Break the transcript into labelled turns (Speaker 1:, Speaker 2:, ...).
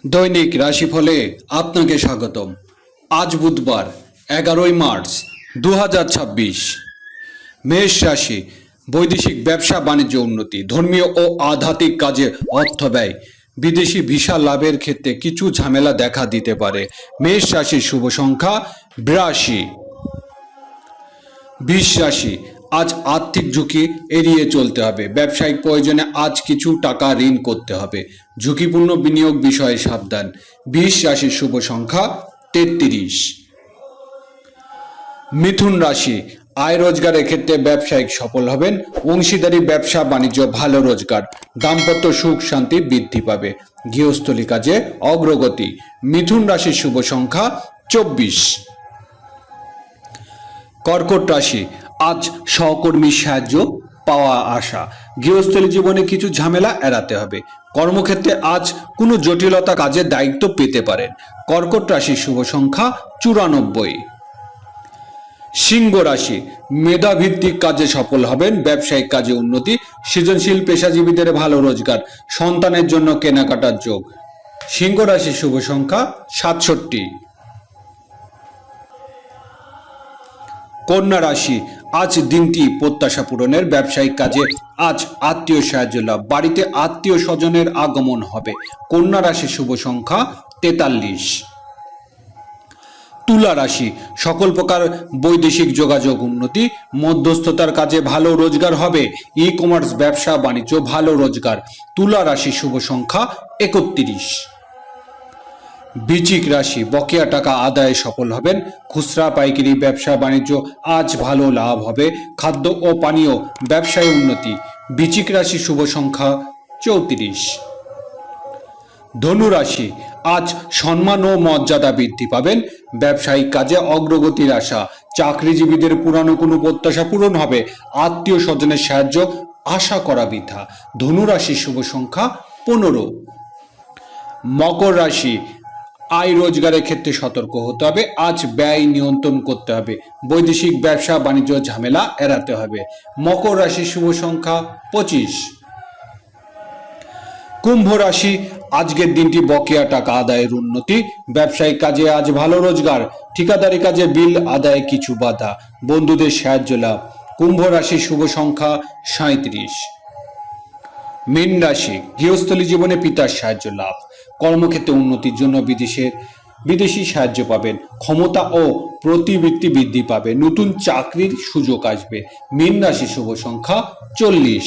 Speaker 1: দৈনিক রাশিফলে আপনাকে স্বাগতম। আজ বুধবার 11 মার্চ 2026। মেষ রাশি, বৈদেশিক ব্যবসা বাণিজ্য উন্নতি, ধর্মীয় ও আধ্যাত্মিক কাজে অর্থ ব্যয়, বিদেশি ভিসা লাভের ক্ষেত্রে কিছু ঝামেলা দেখা দিতে পারে। মেষ রাশির শুভ সংখ্যা 82। বৃষ রাশি, আজ আর্থিক ঝুঁকি এড়িয়ে চলতে হবে। ব্যবসায়িক প্রয়োজনে আজ কিছু টাকা ঋণ করতে হবে। ঝুঁকিপূর্ণ বিনিয়োগ বিষয়ে সাবধান। বৃষ রাশির শুভ সংখ্যা 33। মিথুন রাশি, আয় রোজগারের ক্ষেত্রে ব্যবসায়িক সফল হবেন। অংশীদারি ব্যবসা বাণিজ্য ভালো রোজগার। দাম্পত্য সুখ শান্তি বৃদ্ধি পাবে। গৃহস্থলী কাজে অগ্রগতি। মিথুন রাশির শুভ সংখ্যা 24। কর্কট রাশি, আজ সহকর্মীর সাহায্য পাওয়া আশা। গৃহস্থলী জীবনে কিছু ঝামেলা এড়াতে হবে। কর্মক্ষেত্রে আজ কোনো জটিলতা কাজের দায়িত্ব পেতে পারেন। কর্কট রাশির শুভ সংখ্যা 94। সিংহ রাশি, মেধাভিত্তিক কাজে সফল হবেন। ব্যবসায়িক কাজে উন্নতি। সৃজনশীল পেশাজীবীদের ভালো রোজগার। সন্তানের জন্য কেনাকাটার যোগ। সিংহ রাশির শুভ সংখ্যা 67। কন্যা রাশি, আজ দিনটি প্রত্যাশা পূরণের। ব্যবসায়িক কাজে আজ আত্মীয় সাহায্য লাভ। বাড়িতে আত্মীয় স্বজনের আগমন হবে। কন্যা রাশির শুভ সংখ্যা 43। তুলা রাশি, সকল প্রকার বৈদেশিক যোগাযোগ উন্নতি। মধ্যস্থতার কাজে ভালো রোজগার হবে। ই কমার্স ব্যবসা বাণিজ্য ভালো রোজগার। তুলা রাশির শুভ সংখ্যা 31। বৃশ্চিক রাশি, বকেয়া টাকা আদায়ে সফল হবেন। খুচরা পাইকারি ব্যবসা বাণিজ্য আজ ভালো লাভ হবে। খাদ্য ও পানীয় ব্যবসায় উন্নতি। বৃশ্চিক রাশি শুভ সংখ্যা 34। ধনু রাশি, আজ সম্মান ও মর্যাদা বৃদ্ধি পাবেন। ব্যবসায়িক কাজে অগ্রগতির আশা। চাকরিজীবীদের পুরানো কোনো প্রত্যাশা পূরণ হবে। আত্মীয় স্বজনের সাহায্য আশা করা বৃথা। ধনু রাশির শুভ সংখ্যা 15। মকর রাশি, আয় রোজগারের ক্ষেত্রে সতর্ক হতে হবে। আজ ব্যয় নিয়ন্ত্রণ করতে হবে। বৈদেশিক ব্যবসা বাণিজ্য ঝামেলা এড়াতে হবে। মকর রাশির শুভ সংখ্যা 25। কুম্ভ রাশি, আজকের দিনটি বকেয়া টাকা আদায়ের উন্নতি। ব্যবসায়িক কাজে আজ ভালো রোজগার। ঠিকাদারি কাজে বিল আদায়ে কিছু বাধা। বন্ধুদের সাহায্য লাভ। কুম্ভ রাশির শুভ সংখ্যা 37। মীন রাশি, গৃহস্থলী জীবনে পিতার সাহায্য লাভ। কর্মক্ষেত্রে উন্নতির জন্য বিদেশি সাহায্য পাবেন। ক্ষমতা ও প্রতিবৃত্তি বৃদ্ধি পাবে। নতুন চাকরির সুযোগ আসবে। মীন রাশি শুভ সংখ্যা 40।